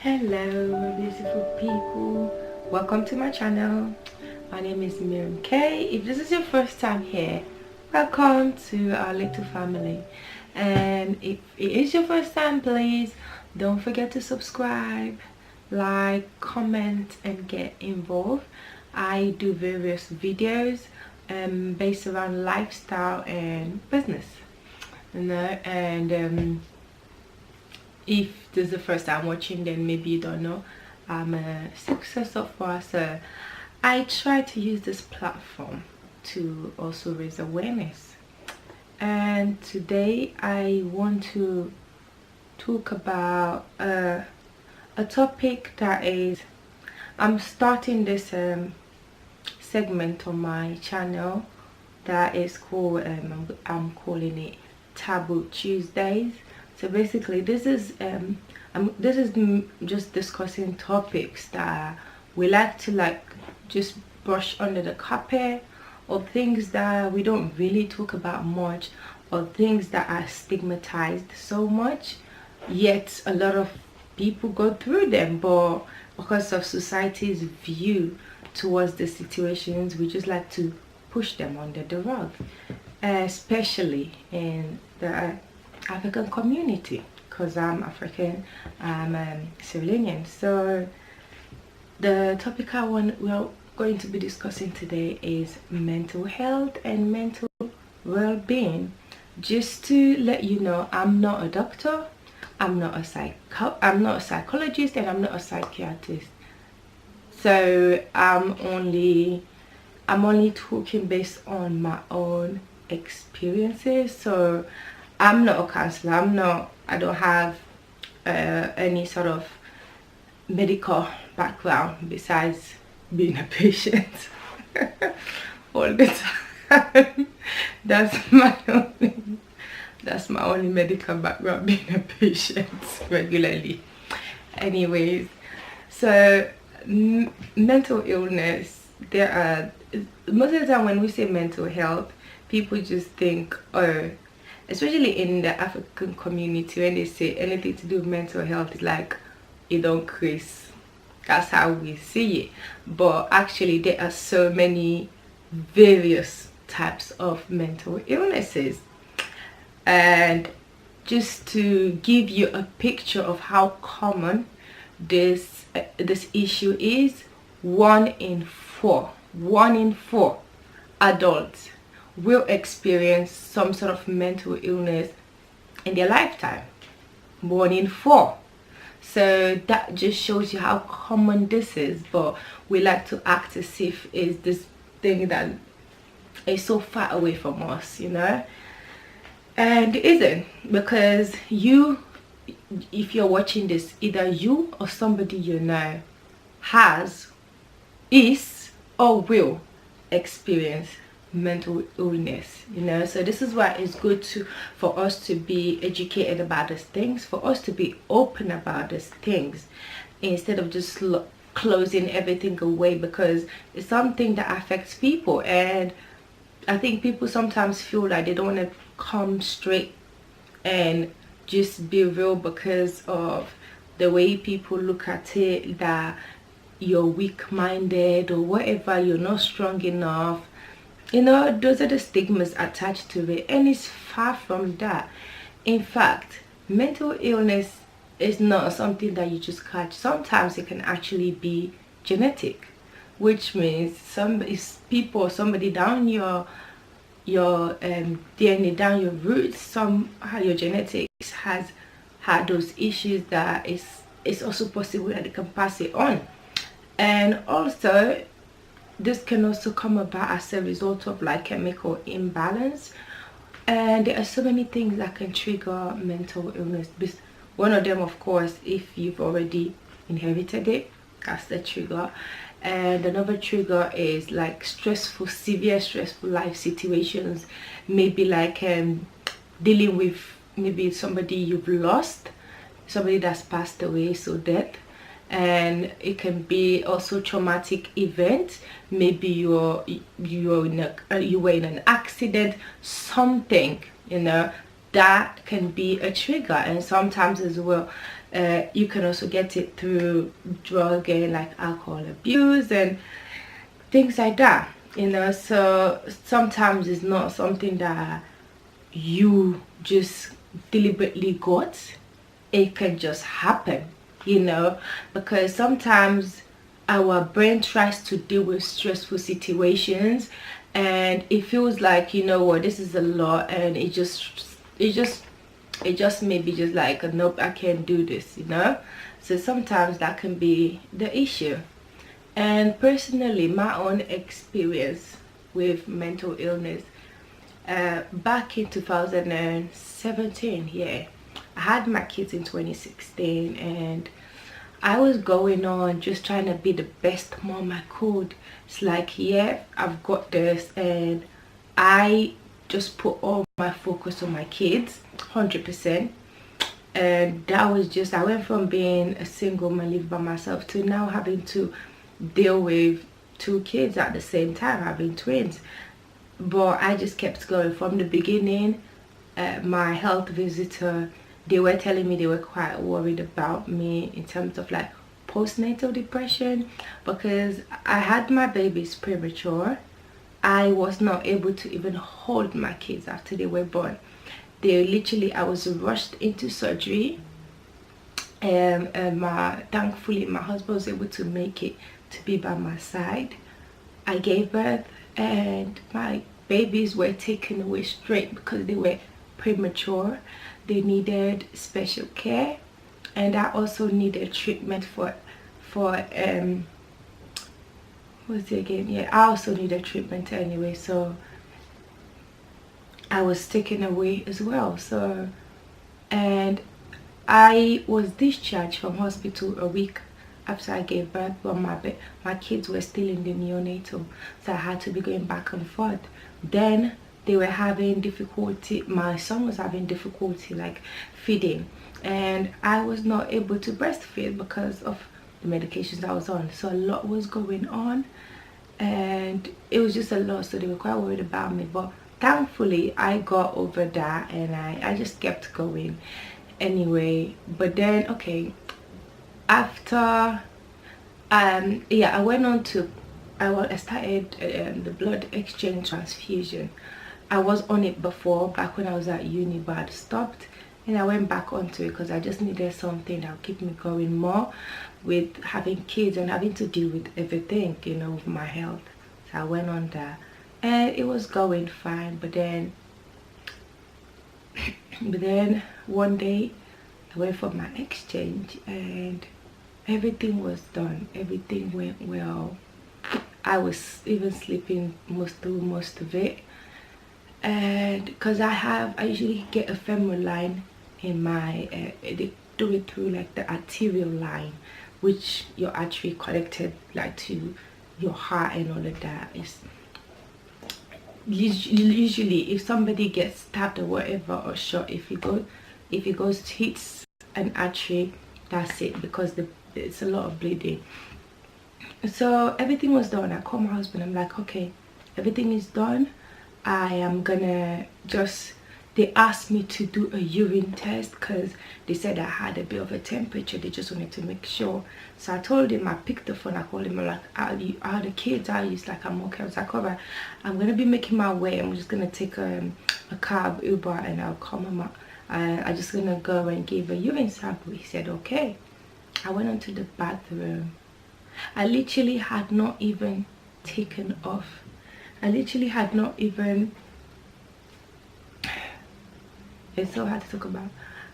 Hello my beautiful people, welcome to my channel. My name is Miriam K. If this is your first time here, welcome to our little family, and if it is your first time, please don't forget to subscribe, like, comment and get involved. I do various videos based around lifestyle and business, and if this is the first time watching, then maybe you don't know I'm a success author, so I try to use this platform to also raise awareness. And today I want to talk about a topic that is, I'm starting this segment on my channel that is called I'm calling it Taboo Tuesdays. So basically this is just discussing topics that we like to just brush under the carpet, or things that we don't really talk about much, or things that are stigmatized so much, yet a lot of people go through them, but because of society's view towards the situations, we just like to push them under the rug, especially in the African community, because I'm African, I'm Sierra Leonean. So the topic we're going to be discussing today is mental health and mental well-being. Just to let you know, I'm not a doctor, I'm not a psychologist, and I'm not a psychiatrist. So I'm only talking based on my own experiences. So I'm not a counselor, I don't have any sort of medical background besides being a patient all the time. That's my only medical background, being a patient regularly. Anyways, so mental illness, most of the time when we say mental health, people just think, oh, especially in the African community, when they say anything to do with mental health, it's like you don't craze. That's how we see it. But actually there are so many various types of mental illnesses, and just to give you a picture of how common this issue is, one in four adults will experience some sort of mental illness in their lifetime. 1 in 4. So that just shows you how common this is, but we like to act as if it's this thing that is so far away from us, and it isn't, because if you're watching this, either you or somebody you know is or will experience mental illness, so this is why it's good for us to be educated about these things, for us to be open about these things, instead of just closing everything away, because it's something that affects people. And I think people sometimes feel like they don't want to come straight and just be real because of the way people look at it, that you're weak-minded or whatever, you're not strong enough. Those are the stigmas attached to it, and it's far from that. In fact, mental illness is not something that you just catch. Sometimes it can actually be genetic, which means somebody down your DNA, down your roots, somehow your genetics has had those issues, that it's also possible that they can pass it on. And also this can also come about as a result of chemical imbalance, and there are so many things that can trigger mental illness. One of them, of course, if you've already inherited it, that's the trigger. And another trigger is severe stressful life situations, maybe dealing with maybe somebody you've lost, somebody that's passed away, so death. And it can be also traumatic event, maybe you were in an accident, something, that can be a trigger. And sometimes as well, You can also get it through drug and like alcohol abuse and things like that, you know. So sometimes it's not something that you just deliberately got. It can just happen, you know, because sometimes our brain tries to deal with stressful situations and it feels like, you know what, this is a lot, and it just maybe just like, nope, I can't do this, you know. So sometimes that can be the issue. And personally, my own experience with mental illness, back in 2017, yeah, I had my kids in 2016, and I was going on just trying to be the best mom I could. It's like, yeah, I've got this, and I just put all my focus on my kids 100%. And that was just, I went from being a single mom living by myself to now having to deal with two kids at the same time, having twins. But I just kept going from the beginning. My health visitor, they were telling me they were quite worried about me in terms of like postnatal depression, because I had my babies premature. I was not able to even hold my kids after they were born. They literally, I was rushed into surgery, and thankfully my husband was able to make it to be by my side. I gave birth, and my babies were taken away straight because they were premature. They needed special care, and I also needed treatment for what's it again, yeah, I also needed treatment anyway, so I was taken away as well. So, and I was discharged from hospital a week after I gave birth, but my kids were still in the neonatal, so I had to be going back and forth. Then they were having difficulty, my son was having difficulty like feeding, and I was not able to breastfeed because of the medications I was on. So a lot was going on, and it was just a lot, so they were quite worried about me. But thankfully I got over that, and I just kept going anyway. But then, okay, after yeah, I went on to, I started the blood exchange transfusion. I was on it before, back when I was at uni, but I'd stopped, and I went back onto it because I just needed something that would keep me going more with having kids and having to deal with everything, you know, with my health. So I went on that, and it was going fine. But then one day I went for my exchange, and everything was done, everything went well. I was even sleeping most of it, and because I usually get a femoral line in my they do it through like the arterial line, which your artery connected like to your heart and all of that. Is usually if somebody gets stabbed or whatever, or shot, if it goes hits an artery, that's it, because it's a lot of bleeding. So everything was done. I called my husband, I'm like, okay, everything is done. I am gonna just, they asked me to do a urine test because they said I had a bit of a temperature. They just wanted to make sure. So I told him, I picked the phone, I called him, I'm like, are the kids? He's like, I'm okay. I was like, alright, I'm gonna be making my way. I'm just gonna take a cab, Uber, and I'll call Mama. I'm just gonna go and give a urine sample. He said okay. I went into the bathroom. I literally had not even taken off. I literally had not even, it's so hard to talk about.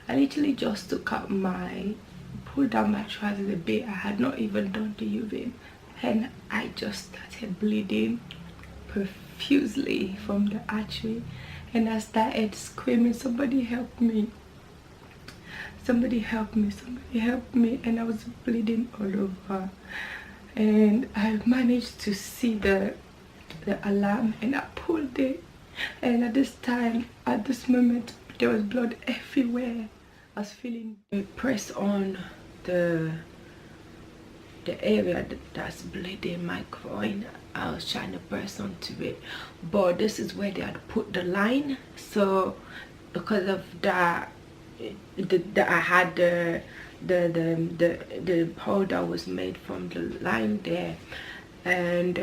I literally just pulled down my trousers a bit. I had not even done the urine, and I just started bleeding profusely from the artery, and I started screaming, somebody help me, somebody help me, somebody help me. And I was bleeding all over, and I managed to see the alarm, and I pulled it, and at this moment there was blood everywhere. I was feeling it press on the area that's bleeding, my groin. I was trying to press onto it, but this is where they had put the line. So because of that, I had the the powder was made from the line there, and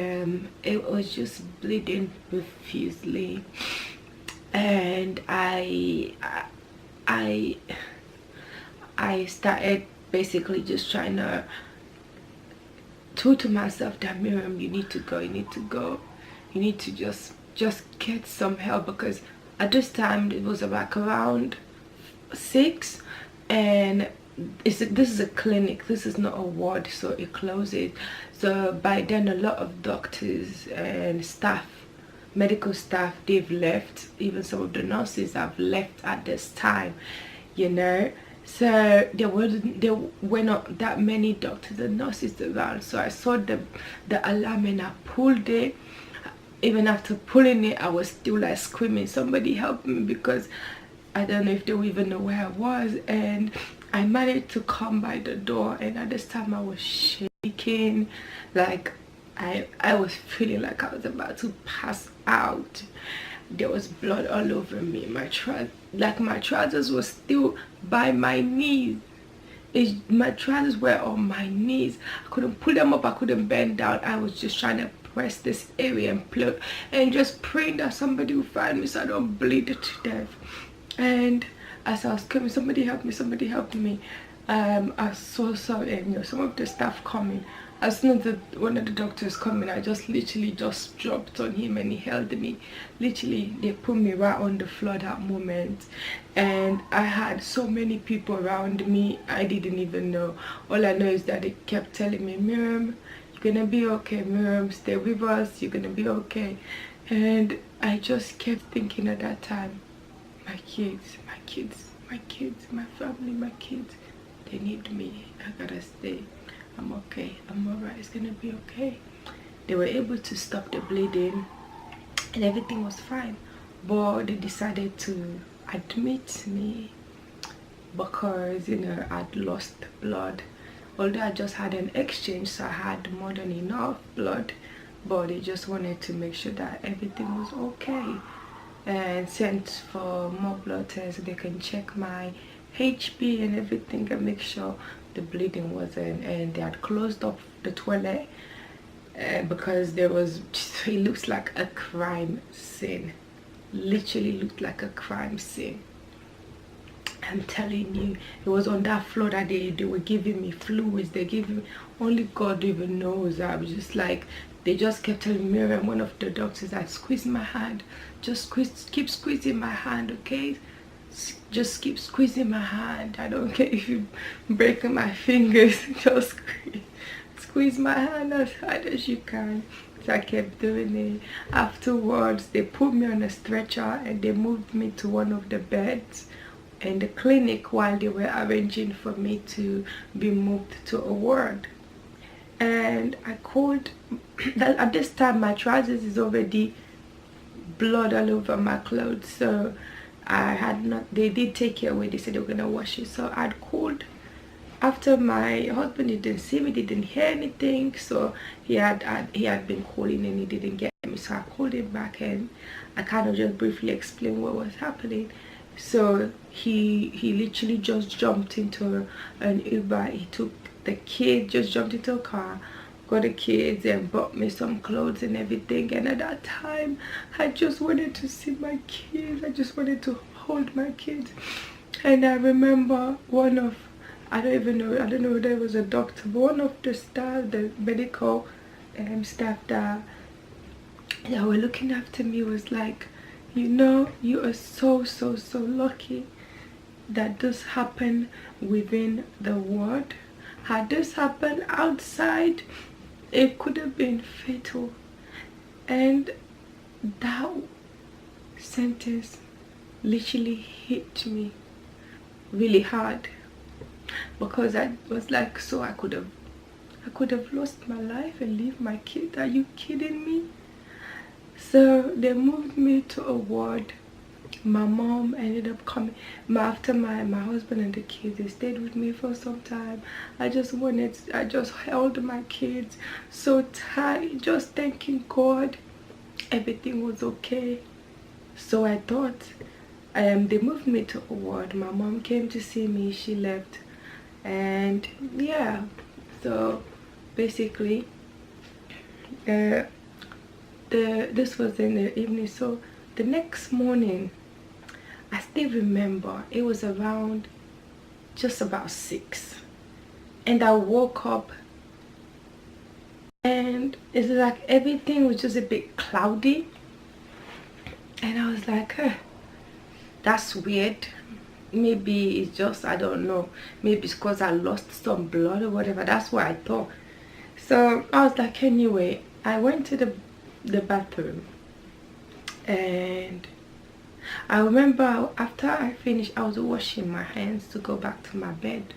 it was just bleeding profusely. And I started basically just trying to to myself that, Miriam, you need to go, you need to go, you need to just get some help, because at this time it was about around 6, and this is a clinic, this is not a ward, so it closes. So by then a lot of doctors and staff, medical staff, they've left. Even some of the nurses have left at this time, you know. So there were not that many doctors and nurses around. So I saw the alarm and I pulled it. Even after pulling it, I was still like screaming, somebody help me, because I don't know if they would even know where I was. And I managed to come by the door, and at this time I was shaking, like I was feeling like I was about to pass out. There was blood all over me. My trousers were still by my knees. My trousers were on my knees. I couldn't pull them up, I couldn't bend down. I was just trying to press this area and plug, and just praying that somebody will find me so I don't bleed to death. And as I was screaming, somebody help me, somebody help me, I so sorry, and you know, some of the staff coming. As soon as one of the doctors coming, I just literally just dropped on him and he held me. Literally, they put me right on the floor that moment. And I had so many people around me, I didn't even know. All I know is that they kept telling me, Miriam, you're gonna be okay, Miriam, stay with us, you're gonna be okay. And I just kept thinking at that time, my kids, my kids, my kids, my family, my kids, they need me, I gotta stay. I'm okay, I'm alright, it's gonna be okay. They were able to stop the bleeding and everything was fine, but they decided to admit me because, you know, I'd lost blood. Although I just had an exchange, so I had more than enough blood, but they just wanted to make sure that everything was okay, and sent for more blood tests so they can check my HB and everything and make sure the bleeding wasn't. And they had closed up the toilet because there was, it looks like a crime scene, literally looked like a crime scene. I'm telling you, it was on that floor that they were giving me fluids, they gave me, only God even knows. I was just like, they just kept telling me, and one of the doctors, I squeezed my hand, just keep squeezing my hand, okay, just keep squeezing my hand, I don't care if you break my fingers, just squeeze my hand as hard as you can. So I kept doing it. Afterwards, they put me on a stretcher and they moved me to one of the beds in the clinic while they were arranging for me to be moved to a ward. And I called, at this time my trousers is already blood all over my clothes, so I had not, they did take it away, they said they were gonna wash it. So I'd called after my husband didn't see me, didn't hear anything, so he had been calling and he didn't get me. So I called him back and I kind of just briefly explained what was happening. So he literally just jumped into an Uber. He took the kid, just jumped into a car, got the kids and bought me some clothes and everything. And at that time I just wanted to see my kids, I just wanted to hold my kids. And I remember one of, I don't know whether it was a doctor, but one of the staff, the medical staff that were looking after me was like, you know, you are so lucky that this happened within the ward. Had this happened outside, it could have been fatal. And that sentence literally hit me really hard, because I was like, so I could have lost my life and leave my kid. Are you kidding me? So they moved me to a ward. My mom ended up coming after my husband and the kids. They stayed with me for some time. I just held my kids so tight, just thanking God everything was okay. So I thought, they moved me to a ward. My mom came to see me, she left, And yeah, so basically this was in the evening. So the next morning, I still remember it was around just about 6, and I woke up and it's like everything was just a bit cloudy, and I was like, that's weird. Maybe it's just, I don't know, maybe it's because I lost some blood or whatever. That's what I thought. So I was like, anyway, I went to the bathroom, and I remember after I finished, I was washing my hands to go back to my bed,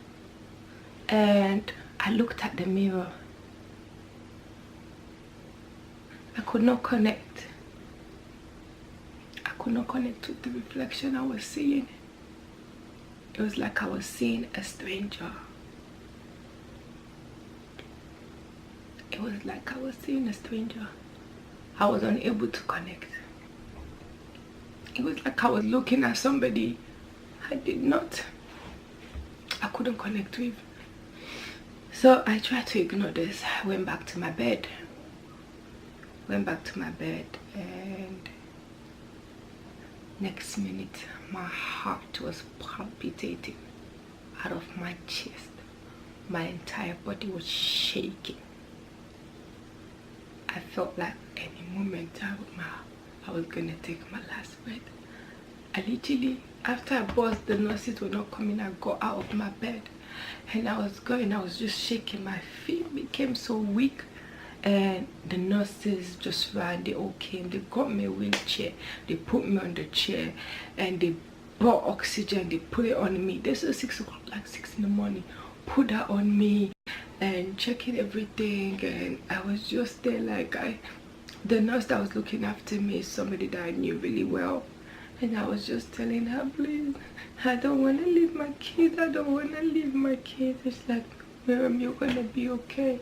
and I looked at the mirror. I could not connect. I could not connect with the reflection I was seeing. It was like I was seeing a stranger. It was like I was seeing a stranger. I was unable to connect. It was like I was looking at somebody I couldn't connect with. So I tried to ignore this. I went back to my bed. And next minute my heart was palpitating out of my chest. My entire body was shaking. I felt like any moment I was gonna take my last breath. I literally, after I buzzed, the nurses were not coming, I got out of my bed and I was just shaking. My feet became so weak, and the nurses just ran. They all came, they got me a wheelchair, they put me on the chair, and they brought oxygen, they put it on me. This was 6 o'clock, like 6 in the morning. Put that on me and checking everything, and I was just there like the nurse that was looking after me is somebody that I knew really well, and I was just telling her, please, I don't want to leave my kids, I don't want to leave my kids. It's like, Miriam, you're gonna be okay.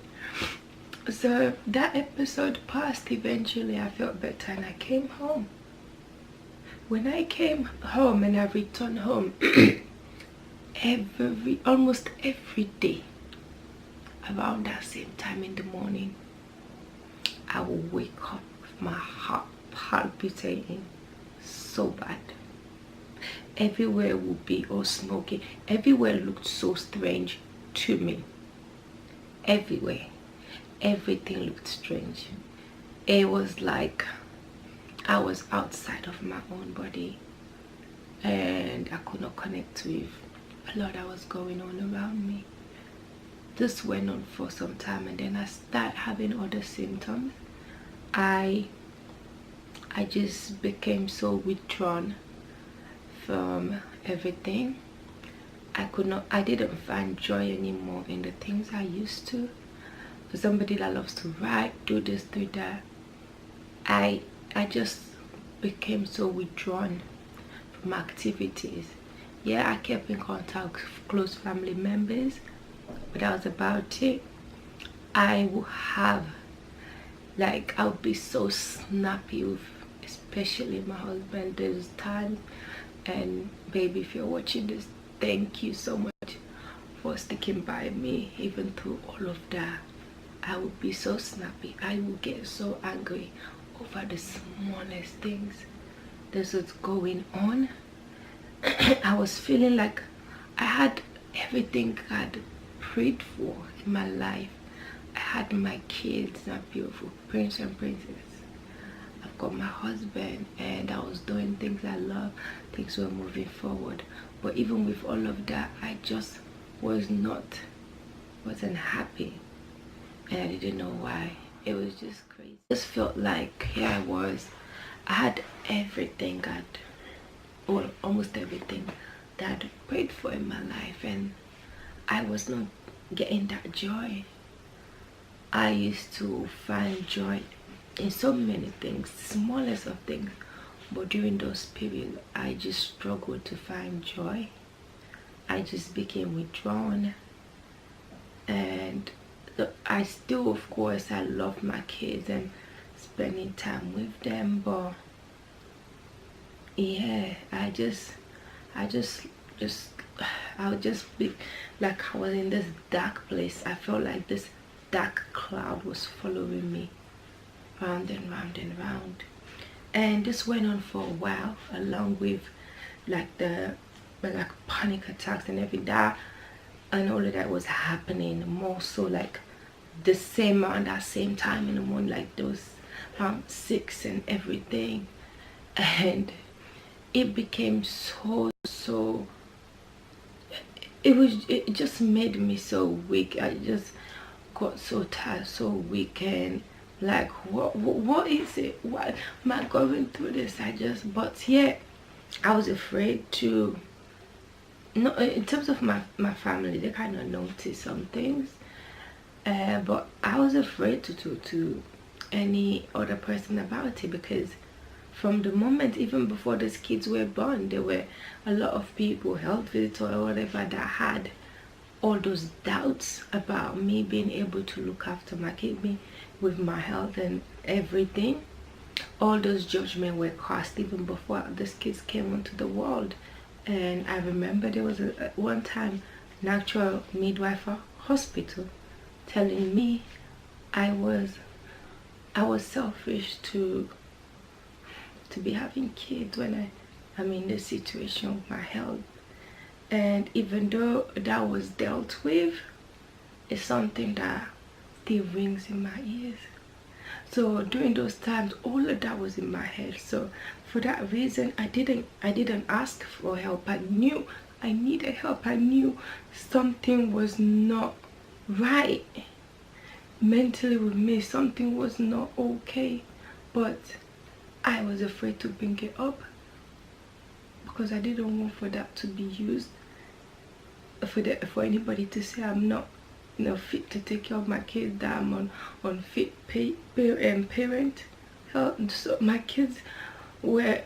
So that episode passed. Eventually I felt better and I came home. When I came home and I returned home, almost every day around that same time in the morning, I will wake up with my heart palpitating so bad. Everywhere would be all smoky. Everywhere looked so strange to me. Everywhere, everything looked strange. It was like I was outside of my own body, and I could not connect with a lot that was going on around me. This went on for some time, and then I started having other symptoms. I just became so withdrawn from everything. I didn't find joy anymore in the things I used to. For somebody that loves to write, do this, do that, I just became so withdrawn from activities. Yeah, I kept in contact with close family members, but that was about it. I would be so snappy with, especially my husband. There's times, and baby, if you're watching this, thank you so much for sticking by me even through all of that. I would be so snappy. I would get so angry over the smallest things. This was going on. I was feeling like I had everything God prayed for in my life. I had my kids, my beautiful prince and princess. I've got my husband, and I was doing things I love. Things were moving forward. But even with all of that, I just wasn't happy, and I didn't know why. It was just crazy. It just felt like here I had everything God, or almost everything that I prayed for in my life, and I was not getting that joy. I used to find joy in so many things, smallest of things, but during those periods I just struggled to find joy. I just became withdrawn, and I still, of course, I love my kids and spending time with them, but yeah, I just I would just be like I was in this dark place. I felt like this dark cloud was following me round and round and round. And this went on for a while, along with like the like panic attacks and everything that, and all of that was happening more so like the same around that same time in the morning, like those 6 and everything. And it became so it just made me so weak. I just got so tired, so weak, and like what is it, why am I going through this? But yeah, I was afraid to, no, in terms of my family, they kind of noticed some things, but I was afraid to talk to any other person about it, because from the moment, even before these kids were born, there were a lot of people, health visitors or whatever, that had all those doubts about me being able to look after my kid, me with my health and everything. All those judgments were cast even before these kids came onto the world. And I remember there was one time natural midwife hospital telling me I was selfish to be having kids when I'm in this situation with my health. And even though that was dealt with, it's something that still rings in my ears. So during those times, all of that was in my head. So for that reason, I didn't ask for help. I knew I needed help. I knew something was not right mentally with me. Something was not okay, but I was afraid to bring it up because I didn't want for that to be used for anybody to say I'm not, fit to take care of my kids, that I'm unfit parent. So my kids were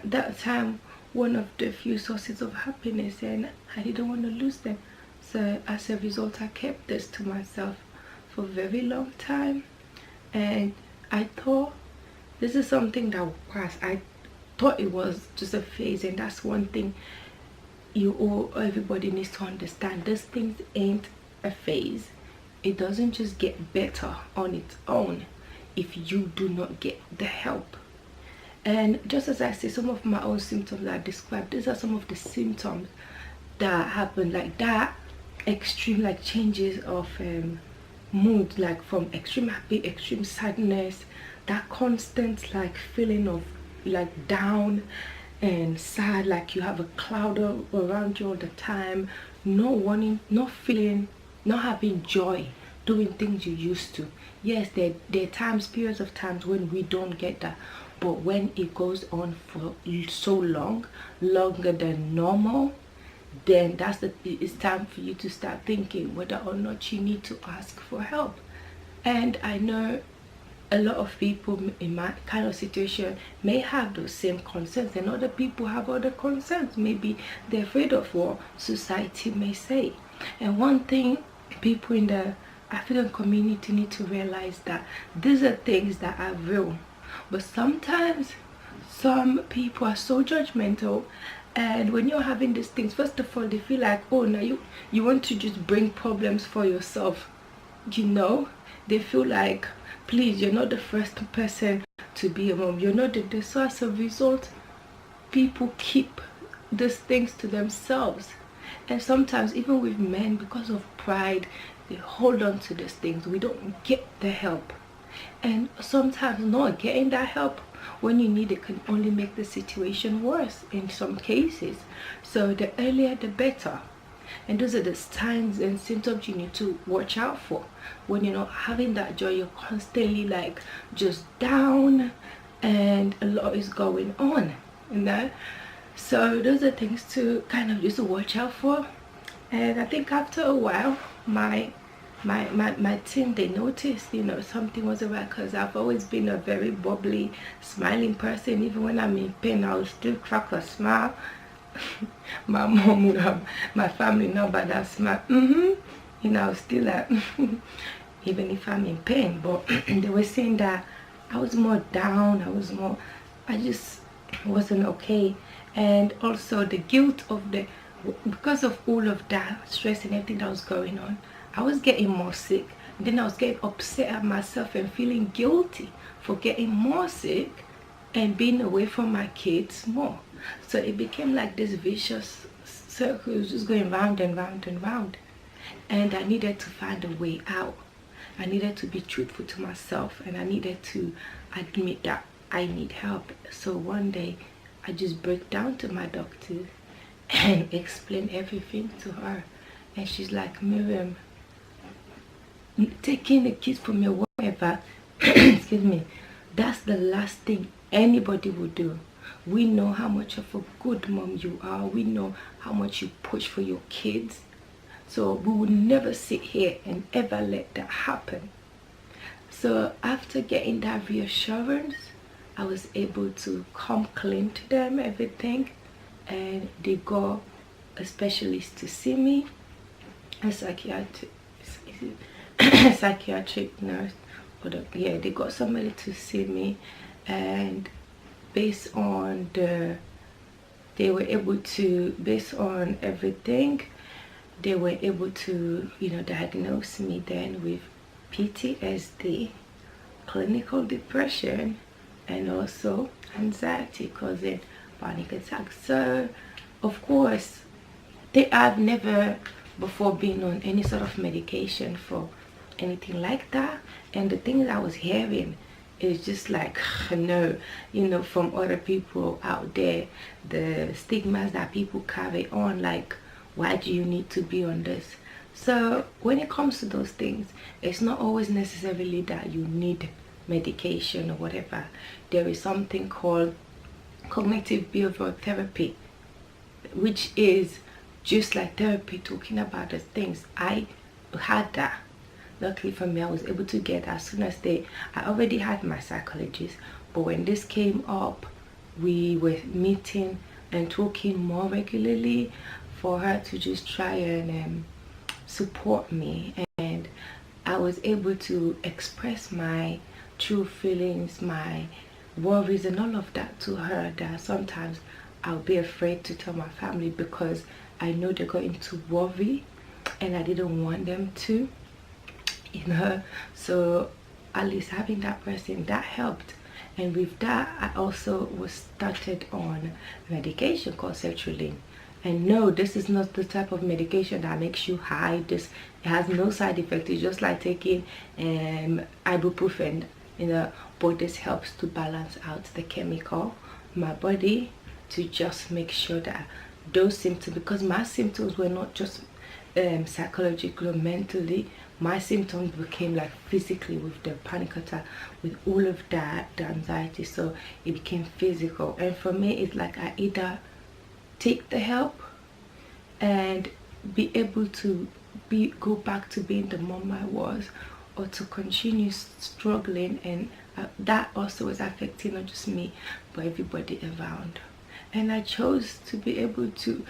that time one of the few sources of happiness, and I didn't want to lose them. So as a result, I kept this to myself for a very long time, and I thought this is something that will pass. I thought it was just a phase, and that's one thing everybody needs to understand. These things ain't a phase. It doesn't just get better on its own if you do not get the help. And just as I say, some of my own symptoms that I described, these are some of the symptoms that happen, like that extreme like changes of mood, like from extreme happy, extreme sadness, that constant like feeling of like down and sad, like you have a cloud around you all the time, not wanting, not feeling, not having joy doing things you used to. Yes, there are times, periods of times when we don't get that, but when it goes on for so long, longer than normal, then it's time for you to start thinking whether or not you need to ask for help. And I know a lot of people in my kind of situation may have those same concerns, and other people have other concerns. Maybe they're afraid of what society may say. And one thing people in the African community need to realize, that these are things that are real, but sometimes some people are so judgmental, and when you're having these things, first of all, they feel like, oh, now you want to just bring problems for yourself. They feel like, please, you're not the first person to be a mom, you're not the so as a result, people keep these things to themselves. And sometimes even with men, because of pride, they hold on to these things. We don't get the help, and sometimes not getting that help when you need it can only make the situation worse in some cases. So the earlier the better. And those are the signs and symptoms you need to watch out for. When you're not having that joy, you're constantly like just down, and a lot is going on, so those are things to kind of just watch out for. And I think after a while, my team, they noticed, something wasn't right, because I've always been a very bubbly, smiling person. Even when I'm in pain, I'll still crack a smile. My mom would have, my family know about that smile. Still like, even if I'm in pain. But they were saying that I was more down, I just wasn't okay. And also the guilt of the because of all of that stress and everything that was going on, I was getting more sick. And then I was getting upset at myself and feeling guilty for getting more sick and being away from my kids more. So it became like this vicious circle. It was just going round and round and round. And I needed to find a way out. I needed to be truthful to myself, and I needed to admit that I need help. So one day I just broke down to my doctor and explained everything to her. And she's like, Miriam, taking the kids from your whatever, excuse me, that's the last thing anybody would do. We know how much of a good mom you are. We know how much you push for your kids. So we would never sit here and ever let that happen. So after getting that reassurance, I was able to come clean to them, everything. And they got a specialist to see me, a psychiatric nurse. Yeah, they got somebody to see me, and based on they were able to, based on everything, they were able to, diagnose me then with PTSD, clinical depression, and also anxiety causing panic attacks. So of course I've never before been on any sort of medication for anything like that, and the things I was hearing is just like, no, from other people out there, the stigmas that people carry on, like, why do you need to be on this? So when it comes to those things, it's not always necessarily that you need medication or whatever. There is something called cognitive behavioral therapy, which is just like therapy, talking about the things. I had that. Luckily for me, I was able to get as soon as I already had my psychologist, but when this came up, we were meeting and talking more regularly for her to just try and support me. And I was able to express my true feelings, my worries and all of that to her, that sometimes I'll be afraid to tell my family because I know they're going to worry and I didn't want them to, so at least having that person, that helped. And with that, I also was started on medication called sertraline. And no, this is not the type of medication that makes you high. It has no side effect. It's just like taking ibuprofen, but this helps to balance out the chemical in my body to just make sure that those symptoms, because my symptoms were not just psychologically or mentally, my symptoms became like physically with the panic attack, with all of that, the anxiety. So it became physical, and for me it's like I either take the help and be able to go back to being the mom I was, or to continue struggling, and that also was affecting not just me but everybody around. And I chose to be able to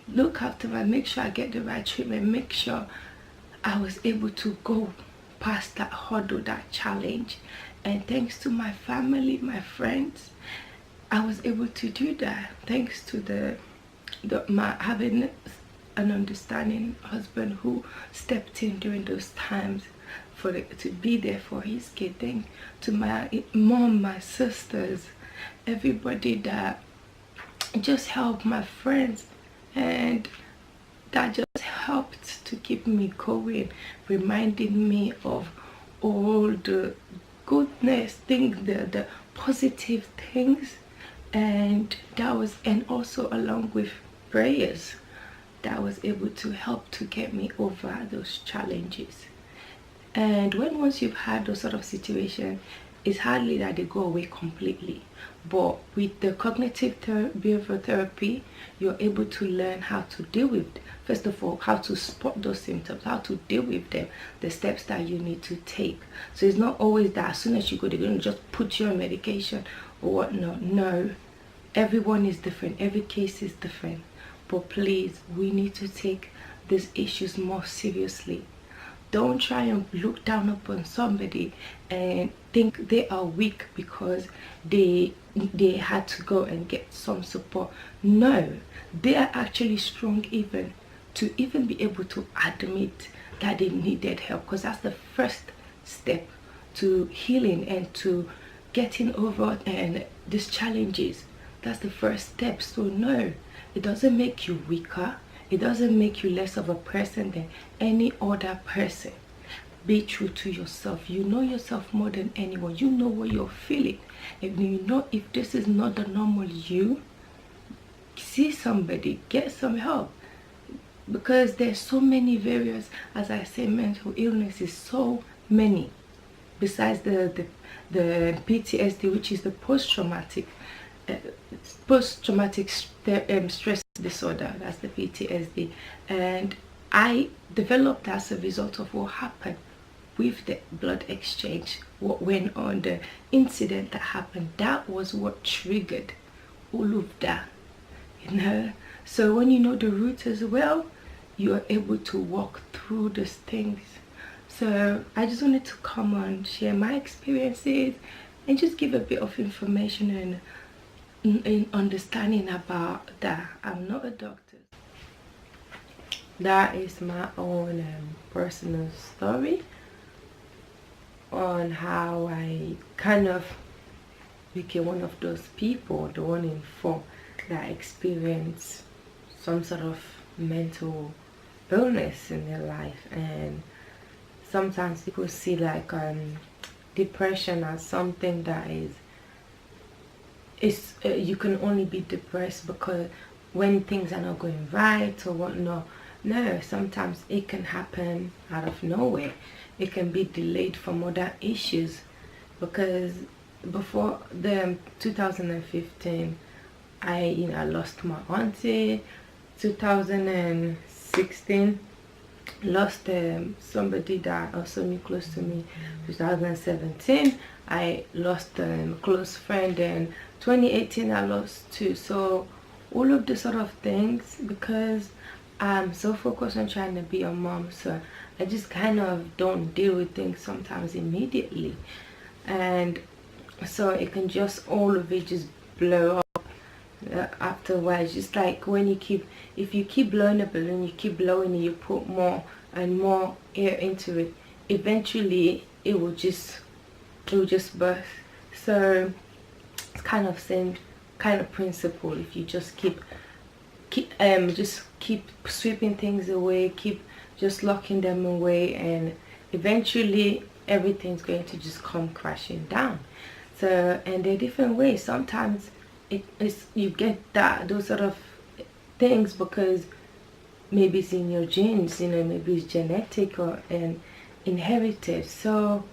look after my, make sure I get the right treatment, make sure I was able to go past that hurdle, that challenge. And thanks to my family, my friends, I was able to do that. Thanks to my having an understanding husband who stepped in during those times to be there for his kid. Thanks to my mom, my sisters, everybody that just helped, my friends, and that just helped to keep me going, reminding me of all the goodness things, the positive things. And also along with prayers, that was able to help to get me over those challenges. And once you've had those sort of situations, it's hardly that they go away completely, but with the cognitive behavioral therapy, you're able to learn how to deal with, first of all, how to spot those symptoms, how to deal with them, the steps that you need to take. So it's not always that as soon as you go, they're going to just put you on medication or whatnot. No, everyone is different, every case is different. But please, we need to take these issues more seriously. Don't try and look down upon somebody and think they are weak because they had to go and get some support. No, they are actually strong even to even be able to admit that they needed help, because that's the first step to healing and to getting over and these challenges. That's the first step. So no, it doesn't make you weaker. It doesn't make you less of a person than any other person. Be true to yourself. You know yourself more than anyone. You know what you're feeling. And you know if this is not the normal you, see somebody, get some help. Because there's so many various, as I say, mental illness is so many. Besides the PTSD, which is the post-traumatic stress disorder, that's the PTSD. And I developed as a result of what happened with the blood exchange, what went on, the incident that happened. That was what triggered all of that, you know. So when you know the root as well, you are able to walk through these things. So I just wanted to come on, share my experiences, and just give a bit of information and understanding about that. I'm not a doctor. That is my own personal story on how I kind of became one of those people, the 1 in 4, that experience some sort of mental illness in their life. And sometimes people see like depression as something that is you can only be depressed because when things are not going right or whatnot. No, sometimes it can happen out of nowhere. It can be delayed from other issues, because before the 2015 I lost my auntie. 2016 lost somebody that also knew close to me. 2017 I lost a close friend, and 2018 I lost 2. So all of the sort of things, because I'm so focused on trying to be a mom, so I just kind of don't deal with things sometimes immediately, and so it can just all of it just blow up after a while. Just like when if you keep blowing a balloon, you keep blowing it, you put more and more air into it, eventually it will just burst. So it's kind of same kind of principle. If you just keep sweeping things away, keep just locking them away, and eventually everything's going to just come crashing down. So, and there are different ways. Sometimes you get those sort of things because maybe it's in your genes, maybe it's genetic or inherited. So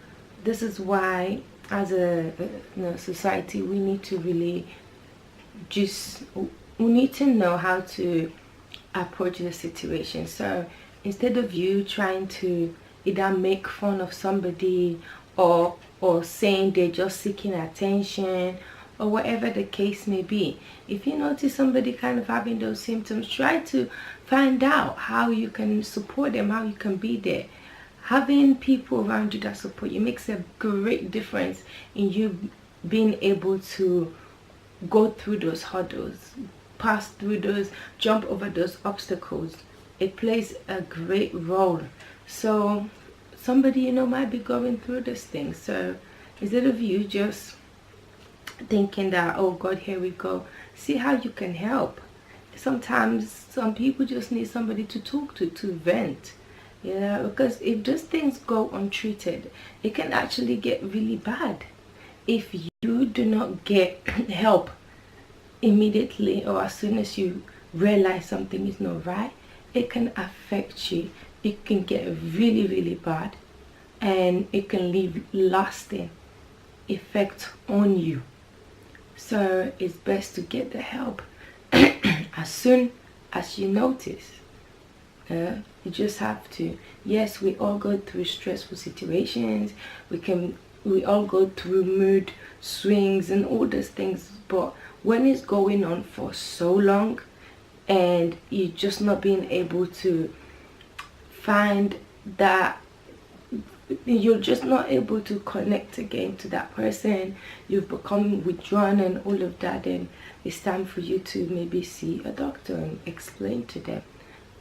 this is why as a society we need to really we need to know how to approach the situation. So instead of you trying to either make fun of somebody or saying they're just seeking attention or whatever the case may be, if you notice somebody kind of having those symptoms, try to find out how you can support them, how you can be there. Having people around you that support you makes a great difference in you being able to go through those hurdles, pass through those, jump over those obstacles. It plays a great role. So somebody might be going through this thing, so instead of you just thinking that, oh God, here we go, see how you can help. Sometimes some people just need somebody to talk to vent, because if those things go untreated, it can actually get really bad. If you do not get help immediately or as soon as you realize something is not right, it can affect you. It can get really, really bad, and it can leave lasting effect on you. So it's best to get the help as soon as you notice. You just have to. Yes, we all go through stressful situations. We all go through mood swings and all those things, but when it's going on for so long and you're just not being able to find that you're just not able to connect again to that person, you've become withdrawn and all of that, then it's time for you to maybe see a doctor and explain to them.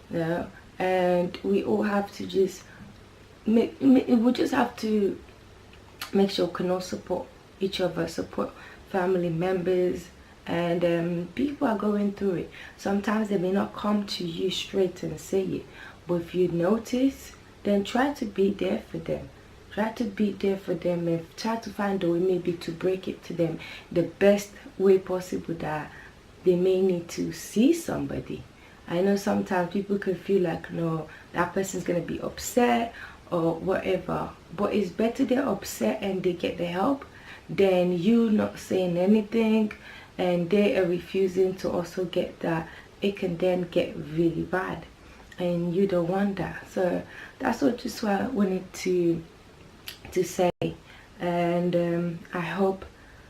Yeah. And we all have to just we just have to make sure we can all support each other, support family members, and people are going through it. Sometimes they may not come to you straight and say it, but if you notice, then try to be there for them. Try to be there for them and try to find a way maybe to break it to them the best way possible, that they may need to see somebody. I know sometimes people can feel like, no, that person's going to be upset or whatever, but it's better they're upset and they get the help than you not saying anything and they are refusing to also get that. It can then get really bad and you don't want that. So that's what just what I wanted to say. And I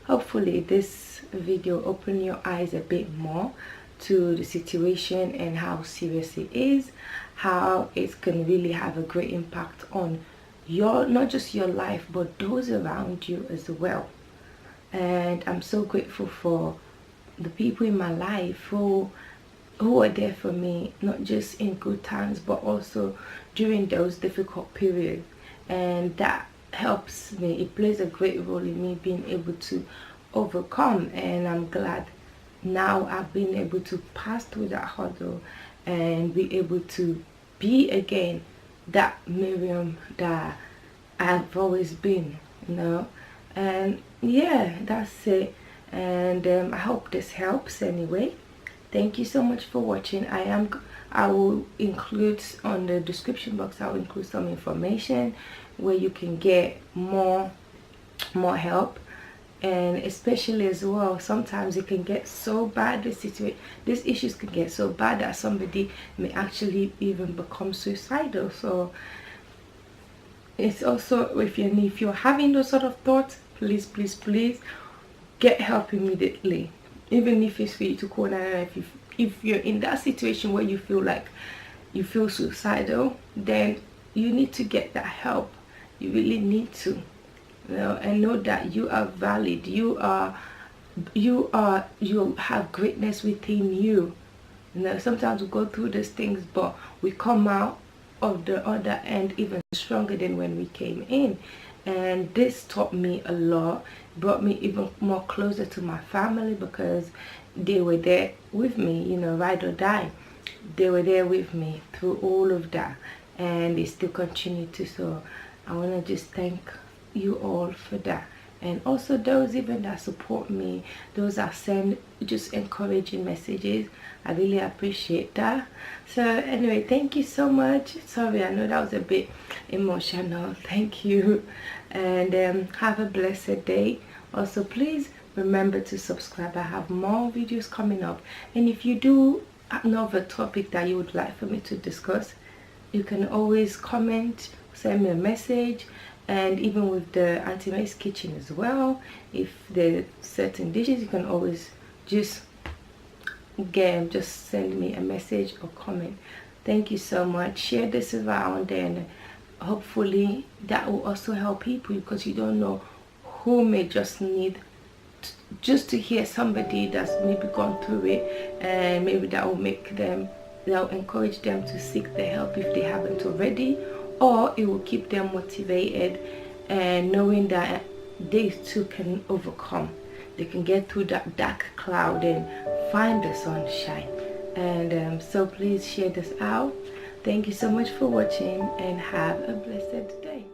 hopefully this video open your eyes a bit more to the situation and how serious it is, how it can really have a great impact on your, not just your life, but those around you as well. And I'm so grateful for the people in my life who are there for me, not just in good times but also during those difficult periods, and that helps me. It plays a great role in me being able to overcome, and I'm glad now I've been able to pass through that hurdle and be able to be again that Miriam that I've always been, you know. And yeah, that's it. And I hope this helps anyway. Thank you so much for watching. I will include on the description box, I will include some information where you can get more help. And especially as well, sometimes it can get so bad, these issues can get so bad that somebody may actually even become suicidal. So it's also, if you're having those sort of thoughts, please get help immediately. Even if it's for you to call 999. If you're in that situation where you feel like you feel suicidal, then you need to get that help. You really need to, you know, and know that you are valid. You have greatness within you. You know, sometimes we go through these things, but we come out of the other end even stronger than when we came in. And this taught me a lot, brought me even more closer to my family, because they were there with me, you know, ride or die. They were there with me through all of that, and they still continue to. So I want to just thank you all for that, and also those even that support me, those that send just encouraging messages. I really appreciate that. So anyway, thank you so much. Sorry, I know that was a bit emotional. Thank you, and have a blessed day. Also, please remember to subscribe. I have more videos coming up, and if you do know of a topic that you would like for me to discuss, you can always comment, send me a message. And even with the Auntie May's kitchen as well, if there are certain dishes, you can always just send me a message or comment. Thank you so much. Share this around, and hopefully that will also help people, because you don't know who may just need to hear somebody that's maybe gone through it, and maybe that will encourage them to seek the help if they haven't already, or it will keep them motivated and knowing that they too can overcome. They can get through that dark cloud and find the sunshine. And so please share this out. Thank you so much for watching, and have a blessed day.